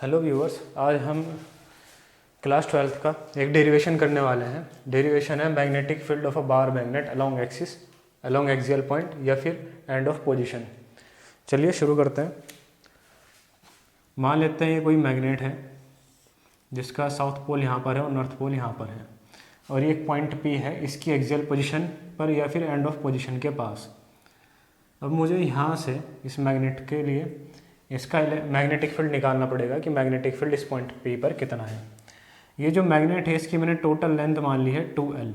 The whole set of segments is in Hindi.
हेलो व्यूअर्स, आज हम क्लास 12th का एक डेरिवेशन करने वाले हैं। डेरिवेशन है magnetic field of a bar magnet along axis, along axial point या फिर एंड ऑफ पोजीशन। चलिए शुरू करते हैं। मान लेते हैं ये कोई मैग्नेट है जिसका साउथ पोल यहाँ पर है और नॉर्थ पोल यहाँ पर है, और ये एक पॉइंट P है इसकी एक्सियल पोजीशन पर या फिर एंड ऑफ पोजीशन के पास। अब मुझे यहाँ से इस मैग्नेट के लिए इसका मैग्नेटिक फील्ड निकालना पड़ेगा कि मैग्नेटिक फील्ड इस पॉइंट P पर कितना है। ये जो मैग्नेट है इसकी मैंने टोटल लेंथ मान ली है 2L,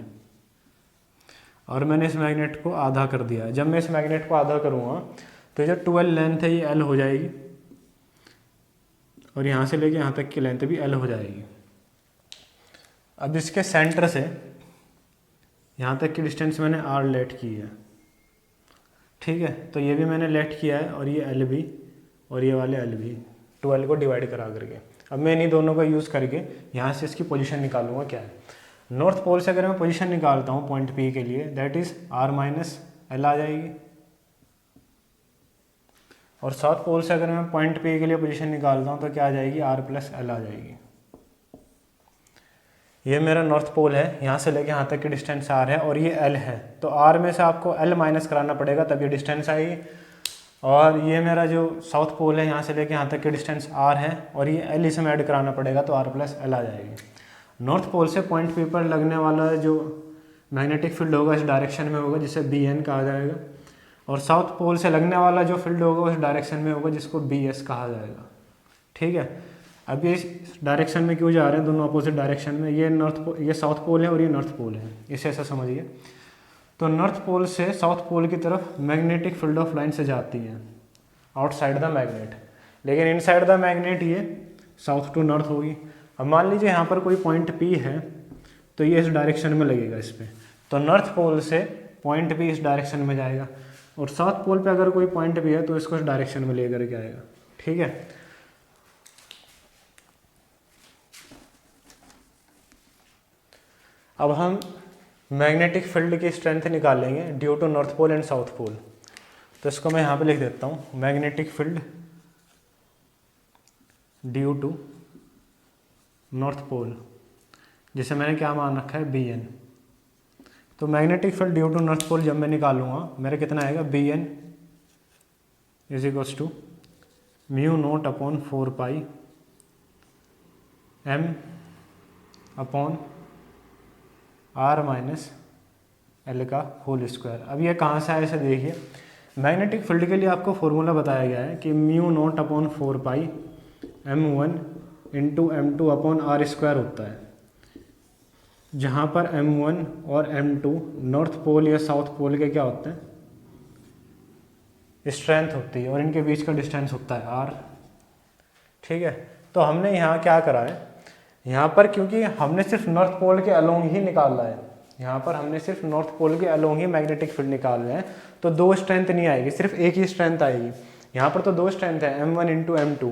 और मैंने इस मैग्नेट को आधा कर दिया। जब मैं इस मैग्नेट को आधा करूँगा तो जो 2L लेंथ है ये L हो जाएगी, और यहाँ से लेके यहाँ तक की लेंथ भी L हो जाएगी। अब इसके सेंटर से यहाँ तक की डिस्टेंस मैंने R लेट की है, ठीक है। तो ये भी मैंने लेट किया है, और ये L भी, और ये वाले L भी, 2L को डिवाइड करा करके। अब मैं इन्हीं दोनों का यूज़ करके यहाँ से इसकी पोजीशन निकालूंगा। क्या है, नॉर्थ पोल से अगर मैं पोजीशन निकालता हूँ पॉइंट P के लिए, that is R minus L आ जाएगी, और साउथ पोल से अगर मैं पॉइंट P के लिए पोजीशन निकालता हूँ तो क्या आ जाएगी, R प्लस L आ जाएगी। ये मेरा नॉर्थ पोल है, यहाँ से लेके यहाँ तक की डिस्टेंस R है, और ये L है, तो R में से आपको L माइनस कराना पड़ेगा तब ये डिस्टेंस आएगी। और ये मेरा जो साउथ पोल है, यहाँ से लेके यहाँ तक की डिस्टेंस R है, और ये L इसमें ऐड कराना पड़ेगा तो R प्लस L आ जाएगी। नॉर्थ पोल से पॉइंट P पर लगने वाला जो मैग्नेटिक फील्ड होगा इस डायरेक्शन में होगा, जिसे BN कहा जाएगा, और साउथ पोल से लगने वाला जो फील्ड होगा उस डायरेक्शन में होगा, जिसको BS कहा जाएगा, ठीक है। अब ये इस डायरेक्शन में क्यों जा रहे हैं, दोनों अपोजिट डायरेक्शन में। ये साउथ पोल है और ये नॉर्थ पोल है, इसे ऐसा समझिए। तो नॉर्थ पोल से साउथ पोल की तरफ मैग्नेटिक फील्ड ऑफ लाइन से जाती है आउटसाइड द मैग्नेट, लेकिन इनसाइड द मैग्नेट ये साउथ टू नॉर्थ होगी। अब मान लीजिए यहाँ पर कोई पॉइंट P है, तो ये इस डायरेक्शन में लगेगा इस पर, तो नॉर्थ पोल से पॉइंट P इस डायरेक्शन में जाएगा, और साउथ पोल पे अगर कोई पॉइंट P है तो इसको इस डायरेक्शन में लेकर के आएगा, ठीक है। अब हम मैग्नेटिक फील्ड की स्ट्रेंथ निकालेंगे due to north pole and south pole. तो इसको मैं यहाँ पे लिख देता हूँ, magnetic field due to north pole, जिसे मैंने क्या मान रखा है, BN। तो magnetic field due to north pole जब मैं निकालूंगा मेरा कितना आएगा, BN is equals to mu naught upon 4 pi M upon R minus L का होल स्क्वायर। अब ये कहाँ से आया इसे देखिए। मैग्नेटिक फील्ड के लिए आपको फॉर्मूला बताया गया है कि mu naught upon 4 pi M1 into M2 upon R square होता है, जहाँ पर M1 और M2 नॉर्थ पोल या साउथ पोल के क्या होते हैं, स्ट्रेंथ होती है, और इनके बीच का डिस्टेंस होता है R, ठीक है। तो हमने यहाँ क्या करा है, यहाँ पर क्योंकि हमने सिर्फ नॉर्थ पोल के अलोंग ही निकाला है, यहाँ पर हमने सिर्फ नॉर्थ पोल के अलोंग ही मैग्नेटिक फील्ड निकाल रहे हैं, तो दो स्ट्रेंथ नहीं आएगी, सिर्फ एक ही स्ट्रेंथ आएगी। यहाँ पर तो दो स्ट्रेंथ है, M1 इंटू M2,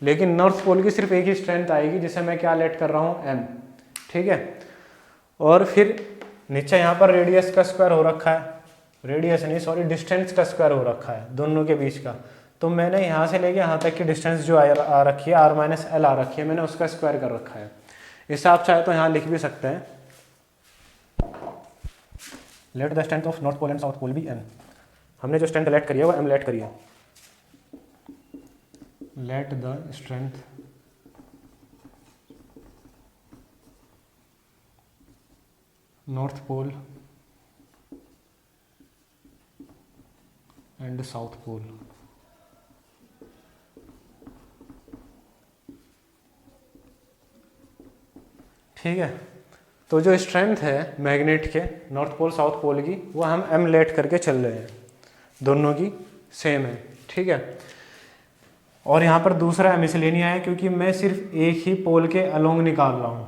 लेकिन नॉर्थ पोल की सिर्फ एक ही स्ट्रेंथ आएगी, जिसे मैं क्या लेट कर रहा हूँ, M, ठीक है। और फिर नीचे यहाँ पर रेडियस का स्क्वायर हो रखा है, रेडियस नहीं सॉरी डिस्टेंस का स्क्वायर हो रखा है दोनों के बीच का। तो मैंने यहाँ से लेके यहाँ तक की डिस्टेंस जो आ रखी है, R माइनस L आ रखी है, मैंने उसका स्क्वायर कर रखा है। इसे आप चाहे तो यहाँ लिख भी सकते हैं, let the strength of north pole and south pole be M। हमने जो स्ट्रेंथ लेट करी है वो M लेट करी है। Let the strength north pole and south pole. ठीक है, तो जो स्ट्रेंथ है मैग्नेट के नॉर्थ पोल साउथ पोल की, वो हम M लेट करके चल रहे हैं, दोनों की सेम है, ठीक है। और यहाँ पर दूसरा M इसलिए नहीं आया क्योंकि मैं सिर्फ एक ही पोल के अलोंग निकाल रहा हूँ,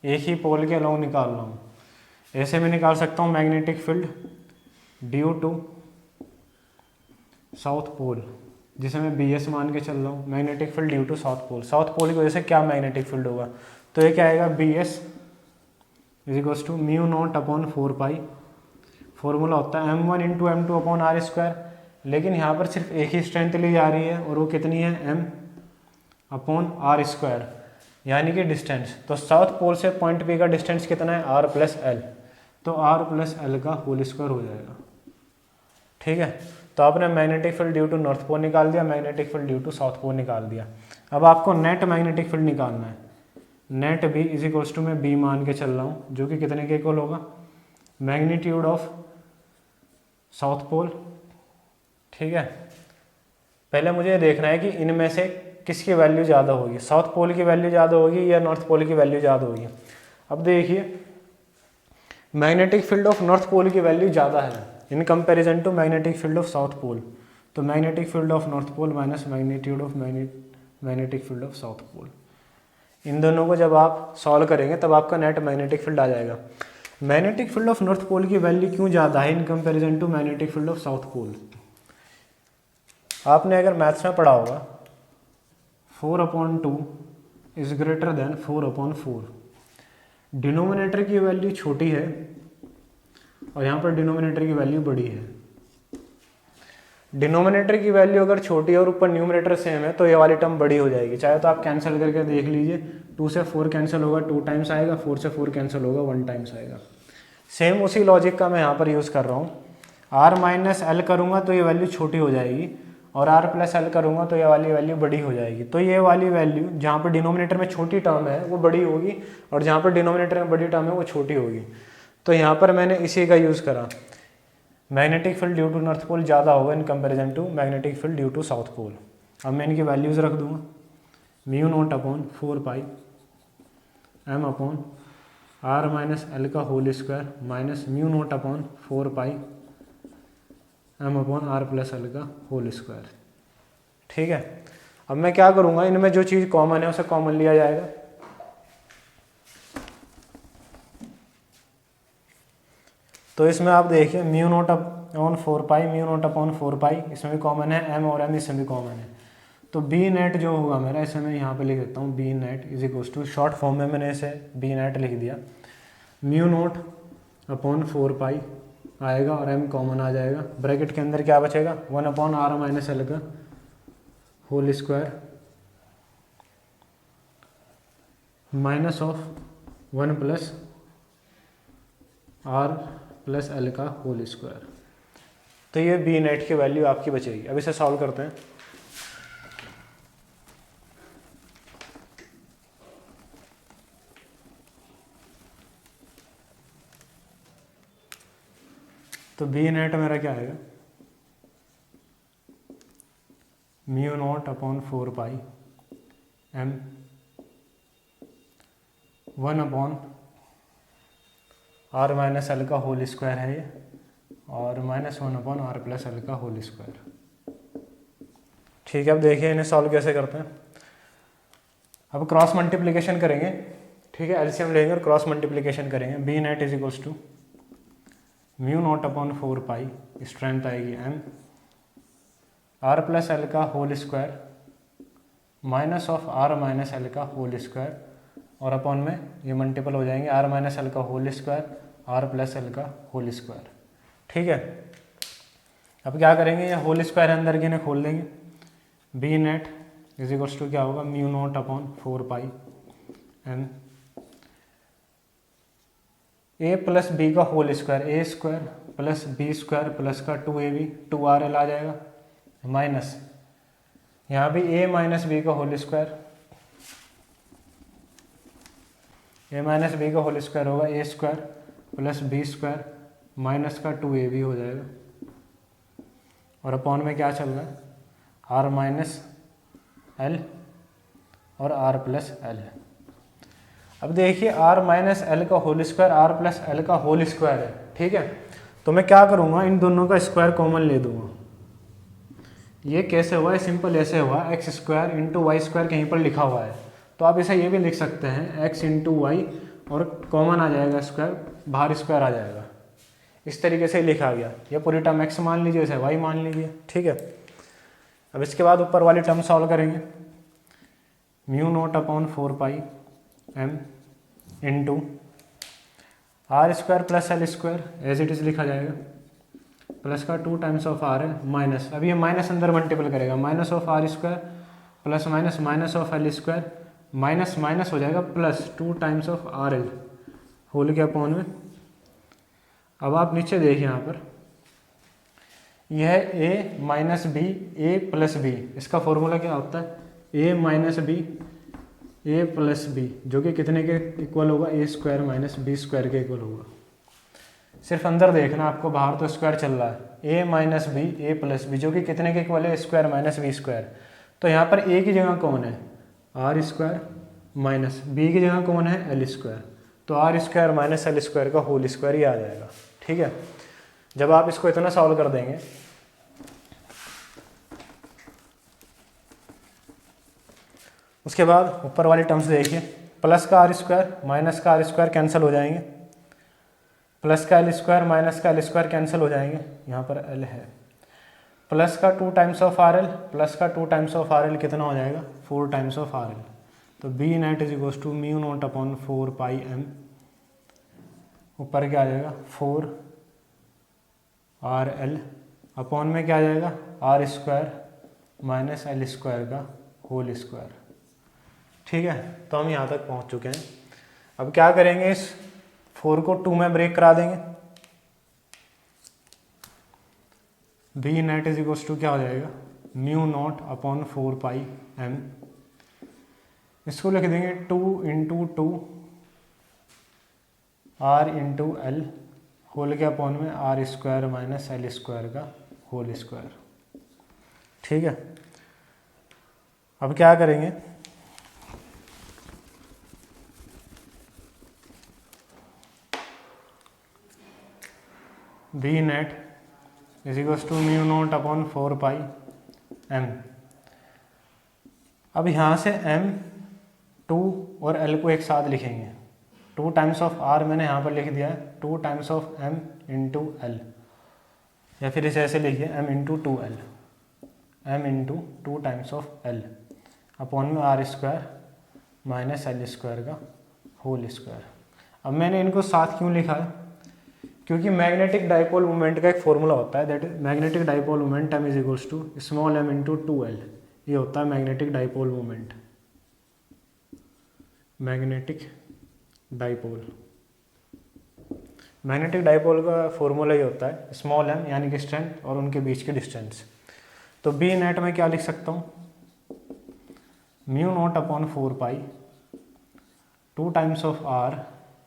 एक ही पोल के अलोंग निकाल रहा हूँ। ऐसे मैं निकाल सकता हूँ magnetic field due to south pole, जिसे मैं BS मान के चल रहा हूँ, magnetic field due to south pole. South pole की वजह से क्या मैग्नेटिक फील्ड होगा, तो ये क्या आएगा, BS is equals to mu naught upon 4 pi, formula होता है M1 into M2 upon R square, लेकिन यहाँ पर सिर्फ एक ही स्ट्रेंथ ली जा रही है, और वो कितनी है, M, अपॉन आर स्क्वायर, यानी कि डिस्टेंस। तो साउथ पोल से पॉइंट पी का डिस्टेंस कितना है, आर प्लस एल, तो आर प्लस एल का होल स्क्वायर हो जाएगा। ठीक है, तो आपने magnetic field due to north pole निकाल दिया, magnetic field due to south pole निकाल दिया। अब आपको नेट मैग्नेटिक फील्ड निकालना है। Net B is equals to मैं बी मान के चल रहा हूँ, जो कि कितने के इक्वल होगा, मैग्नीट्यूड ऑफ साउथ पोल। ठीक है, पहले मुझे देखना है कि इनमें से किसकी वैल्यू ज़्यादा होगी, साउथ पोल की वैल्यू ज़्यादा होगी या नॉर्थ पोल की वैल्यू ज़्यादा होगी। अब देखिए magnetic field of north pole की वैल्यू ज़्यादा है in comparison to magnetic field of south pole. तो magnetic field of north pole minus magnitude of magnetic field of south pole, इन दोनों को जब आप सॉल्व करेंगे तब आपका नेट मैग्नेटिक फील्ड आ जाएगा। Magnetic field of north pole की वैल्यू क्यों ज़्यादा है in comparison to magnetic field of south pole. आपने अगर मैथ्स में पढ़ा होगा 4/2 इज ग्रेटर देन 4/4। डिनोमिनेटर की वैल्यू छोटी है और यहाँ पर डिनोमिनेटर की वैल्यू बड़ी है। डिनोमिनेटर की वैल्यू अगर छोटी है और ऊपर न्यूमरेटर सेम है तो ये वाली टर्म बड़ी हो जाएगी। चाहे तो आप कैंसिल करके देख लीजिए, 2 से 4 कैंसिल होगा 2 टाइम्स आएगा, 4 से 4 कैंसिल होगा 1 टाइम्स आएगा। सेम उसी लॉजिक का मैं यहाँ पर यूज़ कर रहा हूँ। आर माइनस एल करूँगा तो ये वैल्यू छोटी हो जाएगी और आर प्लस एल करूँगा तो ये वाली वैल्यू बड़ी हो जाएगी। तो ये वाली वैल्यू जहाँ पर डिनोमिनेटर में छोटी टर्म है वो बड़ी होगी और जहाँ पर डिनोमिनेटर में बड़ी टर्म है वो छोटी होगी। तो यहाँ पर मैंने इसी का यूज़ करा। Magnetic field due to north pole ज़्यादा होगा in comparison to magnetic field due to south pole. अब मैं इनकी वैल्यूज़ रख दूंगा, μ0/4 m upon R minus L का whole square minus μ0/4 m upon R plus L का होल स्क्वायर। ठीक है, अब मैं क्या करूँगा, इनमें जो चीज़ कॉमन है उसे कॉमन लिया जाएगा। तो इसमें आप देखिए μ0/4 इसमें भी कॉमन है, m और m इसमें भी कॉमन है। तो बी नेट जो होगा मेरा, इसे मैं यहाँ पे लिख देता हूँ, B net is equals to, short form में मैंने इसे बी नेट लिख दिया, μ0/4 आएगा और m कॉमन आ जाएगा। ब्रैकेट के अंदर क्या बचेगा, 1/r माइनस एल का whole square minus of 1 plus R plus L का होल स्क्वायर। तो ये बी नेट की वैल्यू आपकी बचेगी। अब इसे सॉल्व करते हैं। तो बी नेट मेरा क्या आएगा, μ0/4 m 1/r माइनस एल का होल स्क्वायर है ये, और -1/r प्लस एल का होल स्क्वायर। ठीक है, अब देखिए इन्हें सॉल्व कैसे करते हैं। अब क्रॉस मल्टीप्लिकेशन करेंगे। ठीक है, एलसीएम लेंगे और क्रॉस मल्टीप्लिकेशन करेंगे। B net is equals to μ0/4 strength आएगी m, आर प्लस एल का whole square minus of R minus L का होल स्क्वायर, और अपॉन में ये मल्टीपल हो जाएंगे, आर माइनस एल का whole square R plus L का होल स्क्वायर। ठीक है, अब क्या करेंगे, ये होल स्क्वायर अंदर के इन्हें खोल देंगे। B net is equals to क्या होगा, μ0/4 m a प्लस बी का whole square, A square plus B square plus का 2ab 2rl आ जाएगा, माइनस यहाँ भी a माइनस बी का whole square, a minus B का होल स्क्वायर होगा A square plus B square minus का 2ab हो जाएगा, और अपॉन में क्या चल रहा है, आर माइनस एल और आर प्लस एल है। अब देखिए आर माइनस एल का whole square R plus L का होल स्क्वायर है। ठीक है, तो मैं क्या करूँगा, इन दोनों का स्क्वायर कॉमन ले दूंगा। ये कैसे हुआ है, सिंपल ऐसे हुआ, X square into Y square कहीं पर लिखा हुआ है, तो आप इसे ये भी लिख सकते हैं एक्स इंटू वाई, और कॉमन आ जाएगा स्क्वायर, बाहर स्क्वायर आ जाएगा। इस तरीके से लिखा गया। ये पूरी टर्म एक्स मान लीजिए, इसे वाई मान लीजिए। ठीक है, अब इसके बाद ऊपर वाली टर्म सॉल्व करेंगे। μ0/4 m into R square plus L square as it is लिखा जाएगा, प्लस का 2 टाइम्स ऑफ आर है माइनस, अब ये माइनस अंदर मल्टीपल करेगा, minus of R square plus minus minus of L square, minus minus हो जाएगा plus 2 times of R L whole के अपॉन में। अब आप नीचे देखिए यहाँ पर, यह A minus B A plus B, इसका फॉर्मूला क्या होता है, ए minus B A plus B, जो कि कितने के इक्वल होगा, A square minus B square के इक्वल होगा। सिर्फ अंदर देखना, आपको बाहर तो स्क्वायर चल रहा है, ए minus B A plus B, जो कि कितने के इक्वल है, स्क्वायर माइनस बी स्क्वायर। तो यहाँ पर ए की जगह कौन है, आर स्क्वायर माइनस बी की जगह कौन है, एल स्क्वायर। तो R square minus L square का होल स्क्वायर ही आ जाएगा। ठीक है, जब आप इसको इतना सॉल्व कर देंगे, उसके बाद ऊपर वाली टर्म्स देखिए, प्लस का आर स्क्वायर माइनस का आर स्क्वायर कैंसिल हो जाएंगे, प्लस का एल स्क्वायर माइनस का एल स्क्वायर कैंसिल हो जाएंगे, यहाँ पर एल है, प्लस का 2 times of R L plus का 2 टाइम्स ऑफ आर एल कितना हो जाएगा, 4 टाइम्स ऑफ आर एल। तो B net is equals to mu naught upon 4 pi M, ऊपर क्या आ जाएगा 4 आर एल अपॉन में क्या आ जाएगा, R square minus L square का होल स्क्वायर। ठीक है, तो हम यहाँ तक पहुँच चुके हैं। अब क्या करेंगे, इस 4 को 2 में ब्रेक करा देंगे, B net is equals to क्या हो जाएगा, mu naught upon 4 pi M, इसको लिख देंगे 2 into 2 R into L whole के अपॉन में R square minus L square का होल स्क्वायर। ठीक है, अब क्या करेंगे, B net is equals to mu naught upon 4 pi M. अब यहाँ से एम 2 और एल को एक साथ लिखेंगे, 2 टाइम्स ऑफ आर मैंने यहाँ पर लिख दिया है, 2 times of M into L, या फिर इसे ऐसे लिखिए M into 2 L, M into 2 times of L upon में R square minus L square का होल स्क्वायर। अब मैंने इनको साथ क्यों लिखा है, क्योंकि मैग्नेटिक डाइपोल मोमेंट का एक फॉर्मूला होता है, that is magnetic dipole moment M is equals to small M into 2L। ये होता है magnetic dipole moment, magnetic dipole. Magnetic dipole का फॉर्मूला ये होता है स्मॉल एम यानी कि स्ट्रेंथ और उनके बीच की डिस्टेंस। तो बी नेट में क्या लिख सकता हूँ, mu naught upon 4 pi 2 times of R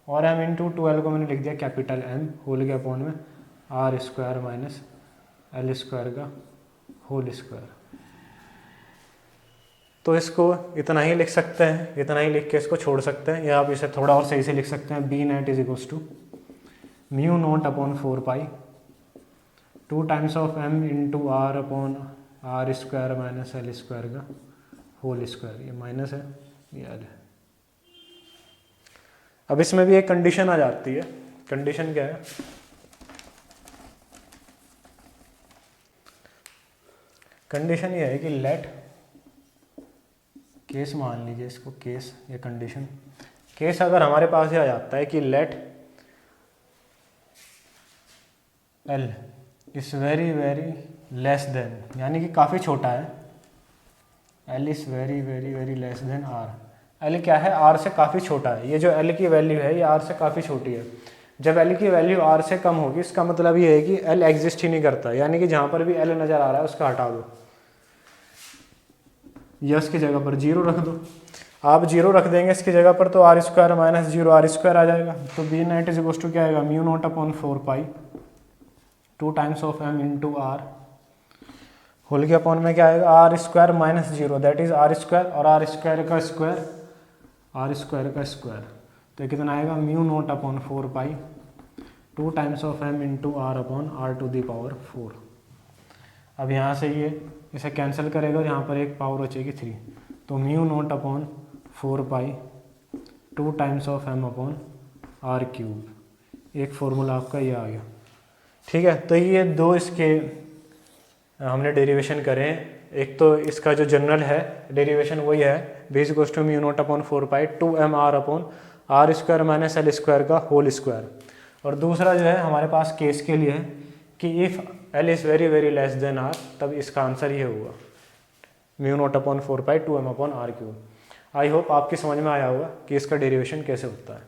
और एम इंटू 2L को मैंने लिख दिया कैपिटल एम होल के अपॉन में R square minus L square का होल स्क्वायर। तो इसको इतना ही लिख सकते हैं, इतना ही लिख के इसको छोड़ सकते हैं, या आप इसे थोड़ा और सही से लिख सकते हैं, B net is equals to mu naught upon 4 pi 2 times of M into R upon are square minus L square का होल स्क्वायर। ये माइनस है, ये एल है। अब इसमें भी एक कंडीशन आ जाती है, कंडीशन क्या है, कंडीशन ये है कि लेट, केस मान लीजिए इसको केस या कंडीशन, केस अगर हमारे पास ये आ जाता है कि let L is very very less than, यानी कि काफ़ी छोटा है, L is very very very less than R, L क्या है, आर से काफ़ी छोटा है, ये जो एल की वैल्यू है ये आर से काफ़ी छोटी है। जब एल की वैल्यू आर से कम होगी इसका मतलब ये है कि एल एग्जिस्ट ही नहीं करता, यानी कि जहाँ पर भी एल नज़र आ रहा है उसका हटा दो, यस की जगह पर 0 रख दो। आप 0 रख देंगे इसकी जगह पर तो R square minus 0 R square आ जाएगा। तो B net is equals to क्या आएगा, mu naught upon 4 pi 2 times of M into R whole के अपॉन में क्या आएगा, R square minus 0 that is R square और आर स्क्वायर का स्क्वायर आर स्क्वायर का स्क्वायर, तो कितना आएगा, mu naught upon 4 pi 2 times of M into R upon are to the power 4। अब यहाँ से ये इसे कैंसिल करेगा और यहाँ पर एक पावर बचेगी 3, तो mu naught upon 4 pi 2 times of M upon R cube. एक फार्मूला आपका ये आ गया। ठीक है, तो ये दो इसके हमने डेरिवेशन करे हैं। एक तो इसका जो जनरल है डेरिवेशन वही है B is equals to mu naught upon 4 pi 2 M R upon are square minus L square का होल स्क्वायर, और दूसरा जो है हमारे पास केस के लिए है कि if L is very very less than R, तब इसका आंसर ये होगा। μ0/4π2m/r³। आई होप आपकी समझ में आया होगा कि इसका डेरिवेशन कैसे होता है।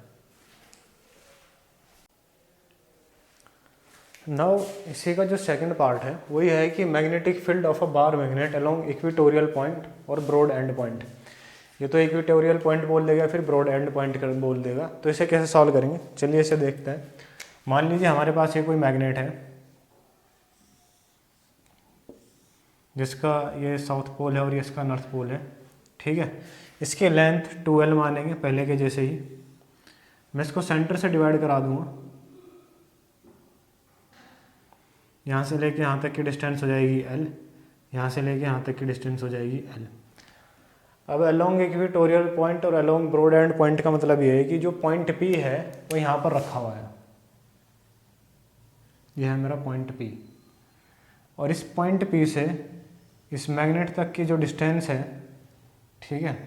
नाउ इसी का जो सेकंड पार्ट है वो ये है कि magnetic field of a bar magnet along equatorial point और ब्रॉड एंड पॉइंट। ये तो इक्वेटोरियल पॉइंट बोल देगा, फिर ब्रॉड एंड पॉइंट बोल देगा। तो इसे कैसे सॉल्व करेंगे, चलिए इसे देखते हैं। मान लीजिए हमारे पास ये कोई मैग्नेट है जिसका ये साउथ पोल है और ये इसका नॉर्थ पोल है, ठीक है। इसके लेंथ 2L मानेंगे पहले के जैसे ही। मैं इसको सेंटर से डिवाइड करा दूंगा, यहाँ से लेके यहाँ तक की डिस्टेंस हो जाएगी L, यहाँ से लेके यहाँ तक की डिस्टेंस हो जाएगी L। अब अलोंग इक्वेटोरियल पॉइंट और अलोंग ब्रॉड एंड पॉइंट का मतलब ये है कि जो पॉइंट P है वो यहाँ पर रखा हुआ है, यह है मेरा पॉइंट P। और इस पॉइंट P से इस मैग्नेट तक की जो डिस्टेंस है, ठीक है,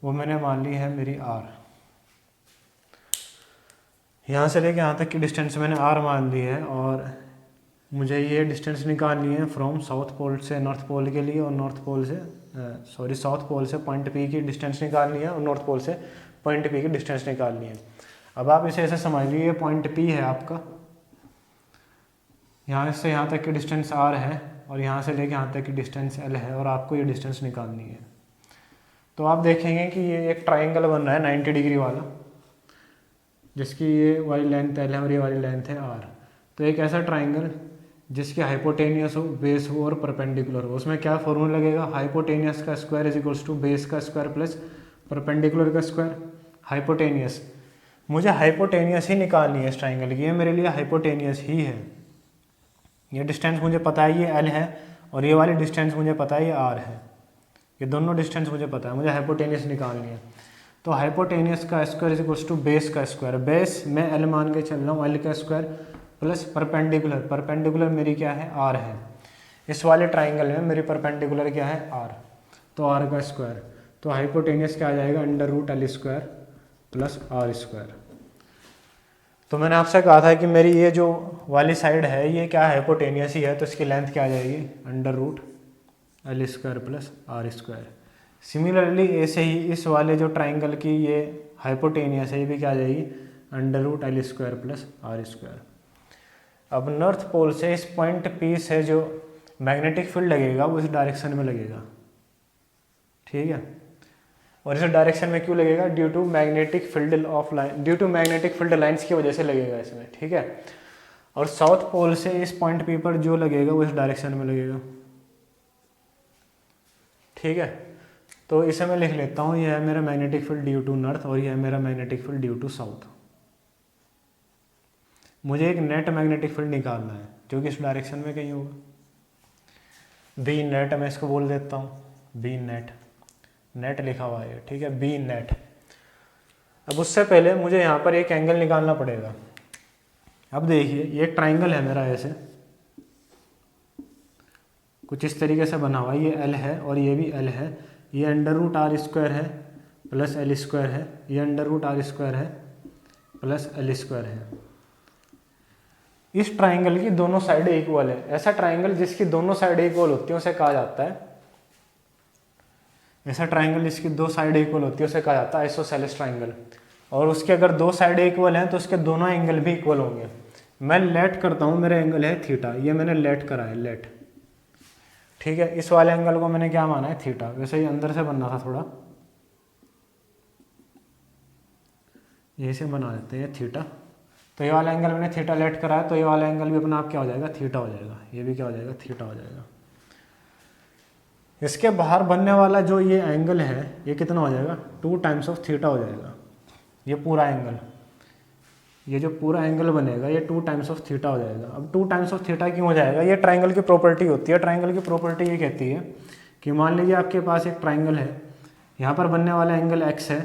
वो मैंने मान ली है मेरी R। यहाँ से लेके यहाँ तक की डिस्टेंस मैंने R मान ली है और मुझे ये डिस्टेंस निकालनी है फ्रॉम साउथ पोल से नॉर्थ पोल के लिए, और नॉर्थ पोल से साउथ पोल से पॉइंट P की डिस्टेंस निकालनी है और नॉर्थ पोल से पॉइंट P की डिस्टेंस निकालनी है। अब आप इसे ऐसे समझ लीजिए, ये पॉइंट P है आपका, यहाँ से यहाँ तक की डिस्टेंस R है और यहाँ से लेके यहाँ तक की डिस्टेंस L है, और आपको ये डिस्टेंस निकालनी है। तो आप देखेंगे कि ये एक ट्राइंगल बन रहा है 90 डिग्री वाला, जिसकी ये वाली लेंथ L है और ये वाली लेंथ है R। तो एक ऐसा ट्राइंगल जिसकी हाइपोटेनियस हो, बेस हो और परपेंडिकुलर हो, उसमें क्या फॉर्मूला लगेगा, हाइपोटेनियस का square is equals to base का स्क्वायर प्लस परपेंडिकुलर का स्क्वायर। हाइपोटेनियस, मुझे हाइपोटेनियस ही निकालनी है इस ट्राइंगल की, ये मेरे लिए हाइपोटेनियस ही है। ये डिस्टेंस मुझे पता है ये L है और ये वाली डिस्टेंस मुझे पता है ये R है, ये दोनों डिस्टेंस मुझे पता है, मुझे हाइपोटेनियस निकालनी है। तो हाइपोटेनियस का square is equals to base का स्क्वायर, बेस मैं L मान के चल रहा हूँ, L का स्क्वायर प्लस परपेंडिकुलर, परपेंडिकुलर मेरी क्या है R है। इस वाले ट्राइंगल में मेरी परपेंडिकुलर क्या है R, तो R का स्क्वायर। तो हाइपोटेनियस क्या आ जाएगा, √L square plus R square. तो मैंने आपसे कहा था कि मेरी ये जो वाली साइड है ये क्या हाइपोटेनियस ही है, तो इसकी लेंथ क्या आ जाएगी, √L square plus R square. Similarly ऐसे ही इस वाले जो ट्राइंगल की ये हाइपोटेनियस है, ये भी क्या आ जाएगी, √L square plus R square. अब नॉर्थ पोल से इस पॉइंट P से जो मैग्नेटिक फील्ड लगेगा वो इस डायरेक्शन में लगेगा, ठीक है। और इस डायरेक्शन में क्यों लगेगा, due to magnetic field of line, due to magnetic field lines की वजह से लगेगा इसमें, ठीक है। और साउथ पोल से इस पॉइंट P पर जो लगेगा वो इस डायरेक्शन में लगेगा, ठीक है। तो इसे मैं लिख लेता हूँ, यह है मेरा magnetic field due to north और यह है मेरा magnetic field due to south. मुझे एक नेट मैग्नेटिक फील्ड निकालना है जो कि इस डायरेक्शन में कहीं होगा। बी नेट मैं इसको बोल देता हूँ, बी नेट, नेट लिखा हुआ है, ठीक है, बी नेट। अब उससे पहले मुझे यहाँ पर एक एंगल निकालना पड़ेगा। अब देखिए ये एक ट्राइंगल है मेरा, ऐसे कुछ इस तरीके से बना हुआ है, ये L है और ये भी L है, ये √R स्क्वायर है प्लस L स्क्वायर है, ये √R स्क्वायर है प्लस L स्क्वायर है। इस ट्राइंगल की दोनों साइडें इक्वल है। ऐसा ट्राइंगल जिसकी दोनों साइडें इक्वल होती हैं उसे कहा जाता है, ऐसा ट्राइंगल जिसकी दो साइडें इक्वल होती है उसे कहा जाता है आइसोसेलेस ट्राइंगल। और उसके अगर दो साइडें इक्वल हैं तो उसके दोनों एंगल भी इक्वल होंगे। मैं लेट करता हूँ, मेरा एंगल है थीटा, ये मैंने लेट करा है, लेट, ठीक है। इस वाले एंगल को मैंने क्या माना है, थीटा। वैसे ही अंदर से बनना था थोड़ा, यही से बना देते हैं थीटा। तो ये वाला एंगल मैंने थीटा लेट करा है, तो ये वाला एंगल भी अपना आप क्या हो जाएगा, थीटा हो जाएगा, ये भी क्या हो जाएगा, थीटा हो जाएगा। इसके बाहर बनने वाला जो ये एंगल है ये कितना हो जाएगा, 2 टाइम्स ऑफ थीटा हो जाएगा। ये पूरा एंगल, ये जो पूरा एंगल बनेगा ये 2 टाइम्स ऑफ थीटा हो जाएगा। अब 2 टाइम्स ऑफ थीटा क्यों हो जाएगा, ये ट्राइंगल की प्रॉपर्टी होती है। ट्राइंगल की प्रॉपर्टी ये कहती है कि मान लीजिए आपके पास एक ट्राइंगल है, यहाँ पर बनने वाला एंगल x है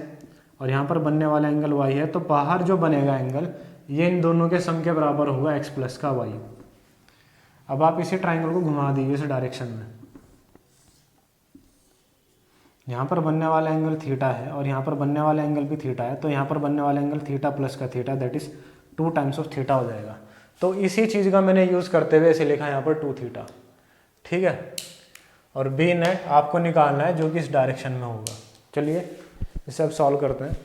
और यहाँ पर बनने वाला एंगल y है, तो बाहर जो बनेगा एंगल ये इन दोनों के सम के बराबर होगा x प्लस का y। अब आप इसी ट्राइंगल को घुमा दीजिए इस डायरेक्शन में, यहाँ पर बनने वाला एंगल थीटा है और यहाँ पर बनने वाला एंगल भी थीटा है, तो यहाँ पर बनने वाला एंगल थीटा प्लस का theta, that is 2 times of theta हो जाएगा। तो इसी चीज़ का मैंने यूज़ करते हुए इसे लिखा यहाँ पर 2 थीटा, ठीक है। और बी नेट आपको निकालना है जो कि इस डायरेक्शन में होगा। चलिए इसे अब सॉल्व करते हैं।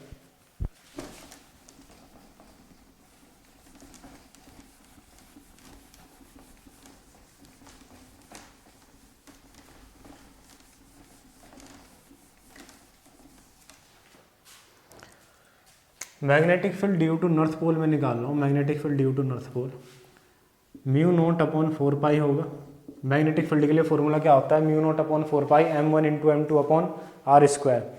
Magnetic field due to north pole में निकाल रहा हूँ। Magnetic field due to north pole mu naught upon 4 pi होगा। मैग्नेटिक फील्ड के लिए फॉर्मूला क्या होता है, mu naught upon 4 pi m1 into m2 upon are square.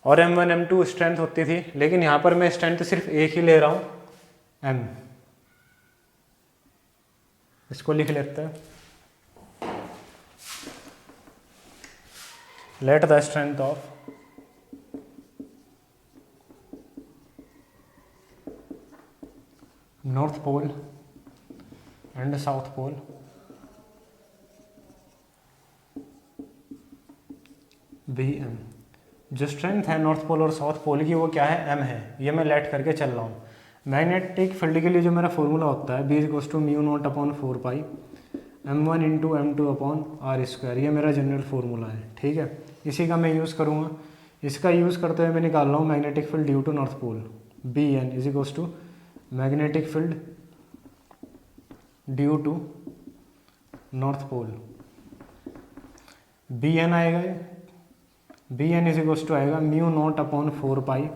और m1 m2 स्ट्रेंथ होती थी, लेकिन यहाँ पर मैं स्ट्रेंथ सिर्फ एक ही ले रहा हूँ m। इसको लिख लेते हैं, let the strength of north pole and south pole be M. जो स्ट्रेंथ है नॉर्थ पोल और साउथ पोल की वो क्या है, एम है। ये मैं लेट करके चल रहा हूँ। मैग्नेटिक फील्ड के लिए जो मेरा फॉर्मूला होता है B equals to mu naught upon 4 pi m1 into m2 upon are square. ये मेरा जनरल फार्मूला है, ठीक है। इसी का मैं यूज़ करूँगा। इसका यूज़ करते हुए मैं निकाल रहा हूँ magnetic field due to north pole B N is equals to magnetic field due to north pole B N आएगा, B N is equals to आएगा mu naught upon 4 pi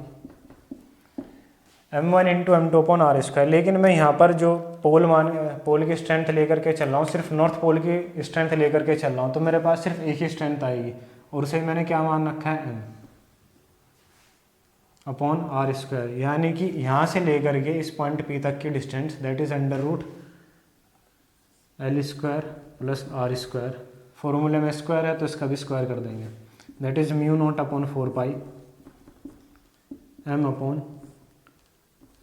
m1 into m2 upon are square. लेकिन मैं यहाँ पर जो पोल की स्ट्रेंथ लेकर के चल रहा हूँ, सिर्फ नॉर्थ पोल की स्ट्रेंथ लेकर के चल रहा हूँ, तो मेरे पास सिर्फ एक ही स्ट्रेंथ आएगी और उसे मैंने क्या मान रखा है, m अपॉन आर स्क्वायर। यानी कि यहाँ से लेकर के इस पॉइंट P तक की distance that is under root L square plus are square. फॉर्मूले में स्क्वायर है तो इसका भी स्क्वायर कर देंगे, that is mu naught upon 4 pi m upon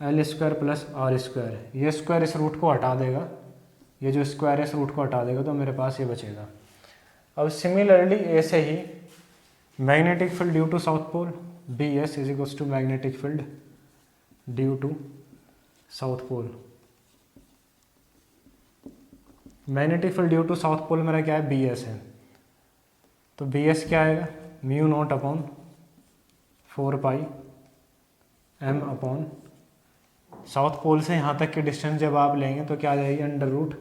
L square plus are square. ये स्क्वायर इस रूट को हटा देगा, ये जो स्क्वायर है इस रूट को हटा देगा, तो मेरे पास ये बचेगा। अब सिमिलरली ऐसे ही magnetic field due to south pole B S is equals to magnetic field due to south pole. Magnetic field due to south pole मेरा क्या है, बी एस है। तो बी एस क्या आएगा, mu naught upon 4 pi m upon south pole से यहाँ तक की डिस्टेंस जब आप लेंगे तो क्या आ जाएगी, under root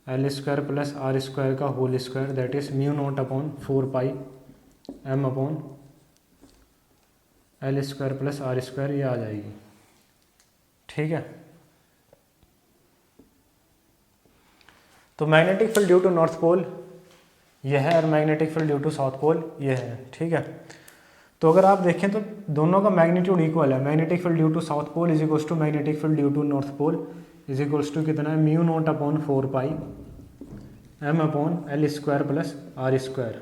L square plus are square का whole square that is mu naught upon 4 pi m upon L square plus are square. ये आ जाएगी, ठीक है। तो magnetic field due to north pole यह है और magnetic field due to south pole यह है, ठीक है। तो अगर आप देखें तो दोनों का मैग्नीट्यूड इक्वल है। Magnetic field due to south pole is equals to magnetic field due to north pole is equals to कितना है, mu naught upon 4 pi m upon L square plus are square.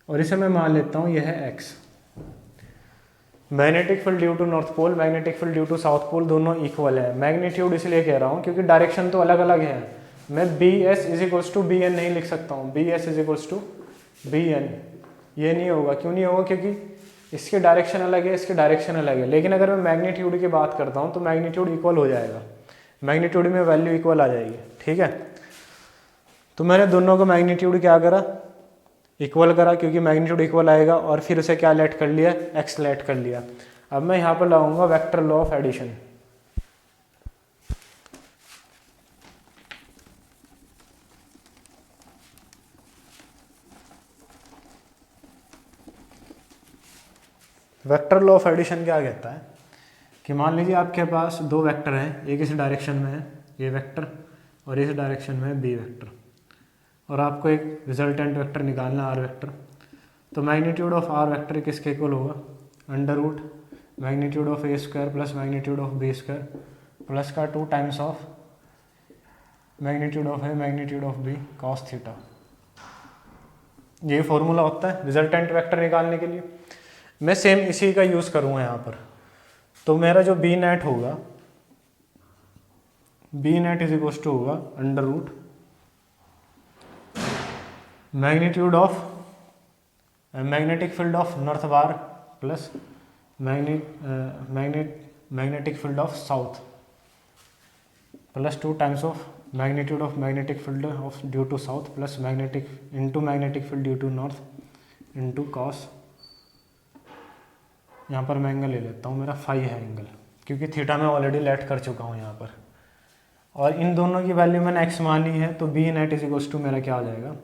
और इसे मैं मान लेता हूँ यह है x। Magnetic field due to north pole magnetic field due to south pole दोनों इक्वल है। मैग्नीट्यूड इसलिए कह रहा हूँ क्योंकि डायरेक्शन तो अलग अलग है। मैं B S is equals to B N नहीं लिख सकता हूँ, B S is equals to B N, ये नहीं होगा। क्यों नहीं होगा, क्योंकि इसकी डायरेक्शन अलग है, इसकी डायरेक्शन अलग है। लेकिन अगर मैं मैग्नीट्यूड की बात करता हूँ तो मैग्नीट्यूड इक्वल हो जाएगा, मैग्नीट्यूड में वैल्यू इक्वल आ जाएगी, ठीक है। तो मैंने दोनों का मैग्नीट्यूड क्या करा, इक्वल करा, क्योंकि मैग्नीट्यूड इक्वल आएगा, और फिर उसे क्या लेट कर लिया, एक्स लेट कर लिया। अब मैं यहाँ पर लगाऊंगा vector law of addition. Vector law of addition क्या कहता है कि मान लीजिए आपके पास दो वेक्टर हैं, एक इस डायरेक्शन में है ए वेक्टर और इस डायरेक्शन में है बी वेक्टर, और आपको एक रिजल्टेंट वेक्टर निकालना है आर वेक्टर। तो मैग्नीट्यूड ऑफ आर वेक्टर किसके इक्वल होगा, under root magnitude of A square plus magnitude of B square plus का 2 times of magnitude of A magnitude of B cos theta. ये फॉर्मूला होता है रिजल्टेंट वेक्टर निकालने के लिए। मैं सेम इसी का यूज़ करूँगा यहाँ पर। तो मेरा जो बी नेट होगा, B net is equal to होगा under root magnitude of magnetic field of north बार plus magnetic field of south plus 2 times of magnitude of magnetic field of due to south plus magnetic into magnetic field due to north into cos, यहाँ पर मैं एंगल ले लेता हूँ, मेरा फाई है एंगल, क्योंकि थीटा मैं ऑलरेडी लेट कर चुका हूँ यहाँ पर, और इन दोनों की वैल्यू मैंने एक्स मान ली है, तो B net is equals to मेरा क्या आ जाएगा,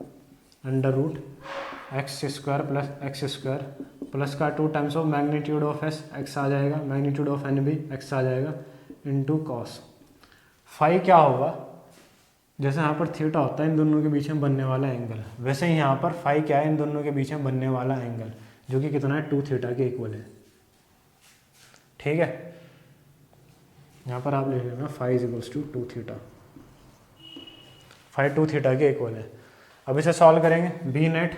under root X square plus X square plus का 2 times of magnitude of S X आ जाएगा, मैग्नीट्यूड ऑफ एन भी एक्स आ जाएगा, इंटू कॉस। फाई क्या होगा, जैसे यहाँ पर थीटा होता है इन दोनों के बीच में बनने वाला एंगल, वैसे ही यहाँ पर फाई क्या है, इन दोनों के बीच में बनने वाला एंगल, जो कि कितना है 2 थीटा के इक्वल है। ठीक है, यहाँ पर आप ले लेना phi is equals to 2 theta, phi 2 theta के इक्वल है। अब इसे सॉल्व करेंगे, B net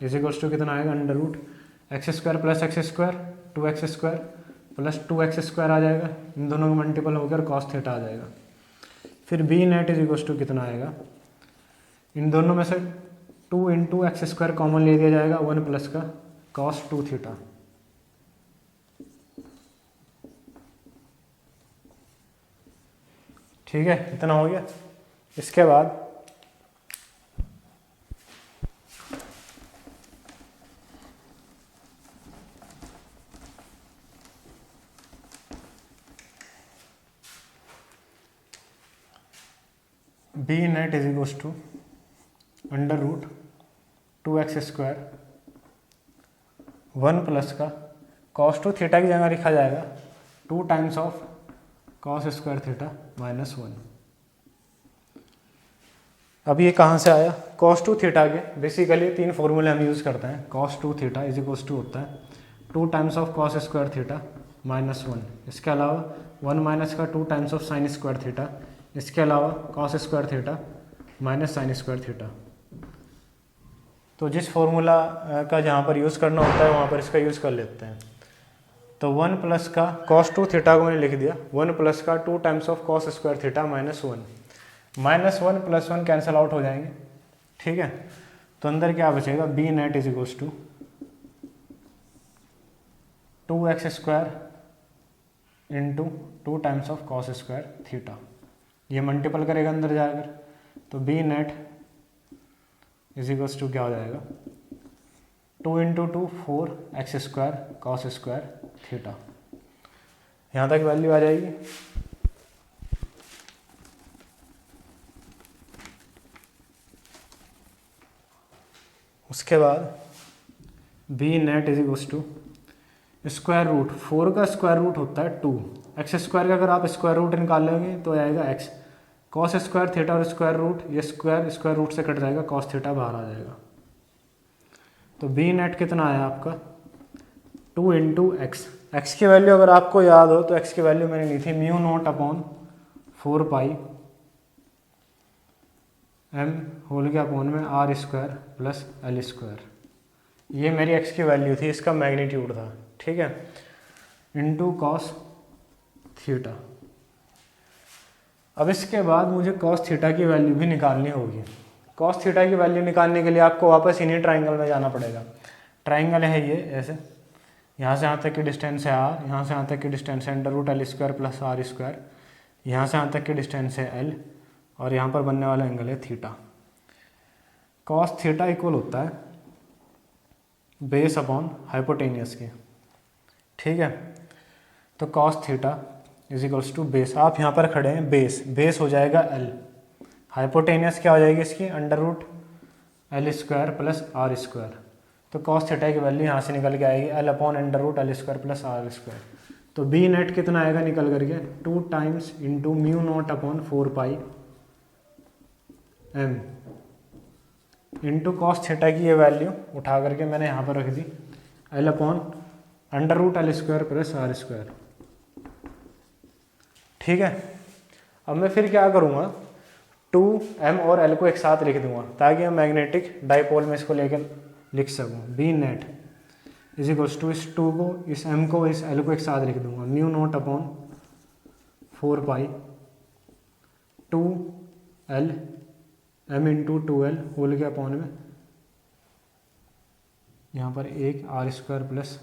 is equals to कितना आएगा, under root X square plus X square 2x square plus 2x square आ जाएगा, इन दोनों का मल्टीपल होकर कॉस थीटा आ जाएगा। फिर B net is equals to कितना आएगा, इन दोनों में से 2 इंटू एक्स स्क्वायर कॉमन ले दिया जाएगा, 1 प्लस का कॉस 2 थीटा। ठीक है, इतना हो गया। इसके बाद B net is equals to under root 2x square 1 plus का कॉस 2 थीटा की जगह लिखा जाएगा 2 times of cos square theta minus 1। अब ये कहाँ से आया, कॉस 2 थीटा के बेसिकली 3 फॉर्मूले हम यूज़ करते हैं। Cos 2 theta is equals to होता है 2 times of cos square theta minus 1, इसके अलावा 1 माइनस का 2 times of sine square theta, इसके अलावा cos square theta minus sine square theta. तो जिस फॉर्मूला का जहाँ पर यूज़ करना होता है वहाँ पर इसका यूज़ कर लेते हैं। तो 1 प्लस का कॉस 2 थीटा को मैंने लिख दिया, 1 प्लस का 2 times of cos square theta minus 1, minus 1 plus 1 cancel out हो जाएंगे। ठीक है, तो अंदर क्या बचेगा, B net is equals to 2x square into 2 times of cos square theta, ये मल्टीपल करेगा अंदर जाकर, तो B net is equals to क्या हो जाएगा, 2 into 2 4x square cos square theta, यहाँ तक वैल्यू आ जाएगी। उसके बाद B net is equals to square root 4 का स्क्वायर रूट होता है 2, एक्स स्क्वायर का अगर आप स्क्वायर रूट निकालेंगे तो आएगा x, कॉस स्क्वायर थीटा और स्क्वायर रूट, ये स्क्वायर रूट से कट जाएगा, कॉस थीटा बाहर आ जाएगा। तो बी नेट कितना आया आपका 2 इंटू एक्स, एक्स की वैल्यू अगर आपको याद हो तो एक्स की वैल्यू मैंने ली थी mu naught upon 4 pi M whole के अपॉन में R square plus L square, ये मेरी एक्स की वैल्यू थी, इसका मैग्नीट्यूड था। ठीक है, इंटू कॉस थीटा। अब इसके बाद मुझे कॉस थीटा की वैल्यू भी निकालनी होगी। कॉस थीटा की वैल्यू निकालने के लिए आपको वापस इन्हीं ट्राइंगल में जाना पड़ेगा। ट्राइंगल है ये ऐसे, यहाँ से यहाँ तक की डिस्टेंस है आर, यहाँ से यहाँ तक की डिस्टेंस है under root L square plus are square, यहाँ से यहाँ तक की डिस्टेंस है एल, और यहाँ पर बनने वाला एंगल है थीटा। कॉस थीटा इक्वल होता है बेस अपॉन हाइपोटेनियस के। ठीक है, तो cos theta is equals to base, आप यहाँ पर खड़े हैं, बेस हो जाएगा एल, हाइपोटेनियस क्या हो जाएगी इसकी, under root L square plus are square. तो कॉस थीटा की वैल्यू यहाँ से निकल के आएगी L upon under root L square plus are square. तो बी नेट कितना आएगा निकल करके 2 times into mu naught upon 4 pi M into cos theta की ये वैल्यू उठा करके मैंने यहाँ पर रख दी L upon under root L square plus are square. ठीक है, अब मैं फिर क्या करूँगा, 2m और l को एक साथ लिख दूंगा ताकि मैं मैग्नेटिक डाइपोल में इसको लेकर लिख सकूँ। B net is equals to इस 2 को, इस m को, इस l को एक साथ लिख दूंगा, mu naught upon 4 pi 2l m into 2l whole के अपॉन में यहाँ पर एक R square plus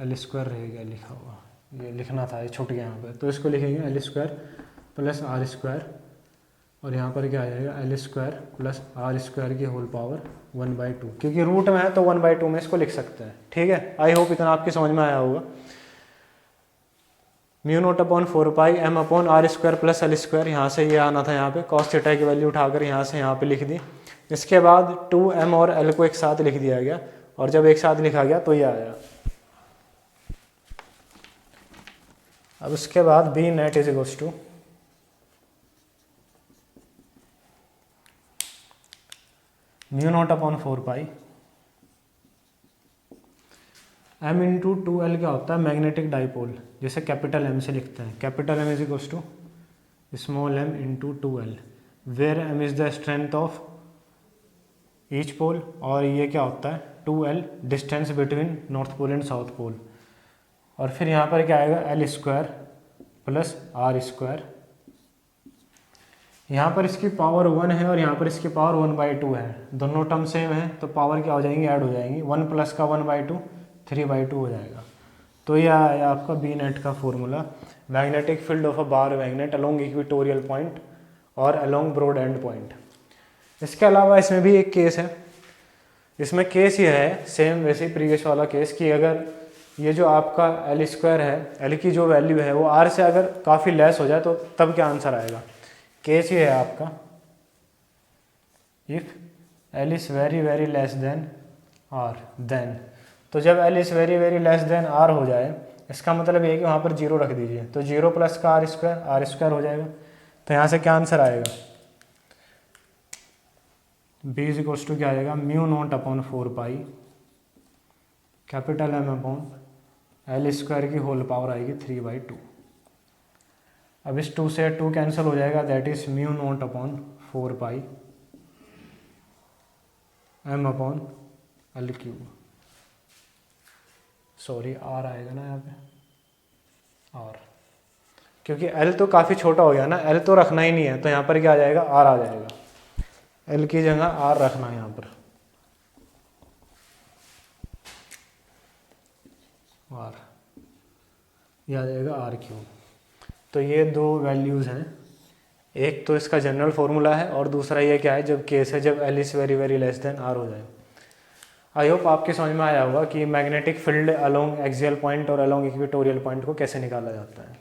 L square रहेगा लिखा हुआ, ये लिखना था, ये छूट गया यहाँ पर, तो इसको लिखेंगे L square plus are square और यहाँ पर क्या आ जाएगा L square plus are square की होल पावर 1/2, क्योंकि रूट में है तो 1/2 में इसको लिख सकते हैं। ठीक है, आई होप इतना आपकी समझ में आया होगा। Mu naught upon 4 pi m upon are square plus L square, यहाँ से ये आना था, यहाँ पे कॉस थीटा की वैल्यू उठाकर यहाँ से यहाँ पे लिख दी। इसके बाद 2m और l को एक साथ लिख दिया गया, और जब एक साथ लिखा गया तो ये आया। अब उसके बाद B net is equals to mu naught upon 4 pi m into 2l क्या होता है, मैग्नेटिक डाइपोल, जिसे कैपिटल M से लिखते हैं। Capital M is equals to small m into 2l, where m is the strength of each pole, और ये क्या होता है 2l distance between north pole and south pole. और फिर यहाँ पर क्या आएगा l square plus are square, यहाँ पर इसकी पावर 1 है और यहाँ पर इसकी पावर 1/2 है, दोनों टर्म सेम है तो पावर क्या हो जाएंगी, ऐड हो जाएंगी। 1 प्लस का 1/2 3/2 हो जाएगा। तो यह आया आपका बी नेट का formula, magnetic field of a bar magnet along equatorial point और अलोंग ब्रॉड एंड पॉइंट। इसके अलावा इसमें भी एक केस है, इसमें केस ये है सेम वैसे ही प्रीवियस वाला केस कि अगर ये जो आपका एल स्क्वायर है, एल की जो वैल्यू है वो आर से अगर काफ़ी लेस हो जाए तो तब क्या आंसर आएगा। केस ये है आपका if l is very very less than r then, तो जब l is very very less than r हो जाए इसका मतलब ये है कि वहाँ पर 0 रख दीजिए, तो 0 प्लस का आर स्क्वायर हो जाएगा। तो यहाँ से क्या आंसर आएगा, बी इज इक्वल्स टू क्या आएगा mu naught upon 4 pi capital M upon L square की होल पावर आएगी 3/2। अब इस 2 से 2 कैंसिल हो जाएगा, that is mu naught upon 4 pi M upon l cube, sorry r आएगा ना यहाँ पे आर, क्योंकि एल तो काफ़ी छोटा हो गया ना, एल तो रखना ही नहीं है तो यहाँ पर क्या आ जाएगा आर आ जाएगा, एल की जगह आर रखना है यहाँ पर आर, ये आ जाएगा आर क्यूब। तो ये दो वैल्यूज़ हैं, एक तो इसका जनरल फॉर्मूला है और दूसरा ये क्या है जब केस है जब l is very very less than r हो जाए। आई होप आपके समझ में आया होगा कि magnetic field along axial point और अलोंग इक्वेटोरियल पॉइंट को कैसे निकाला जाता है।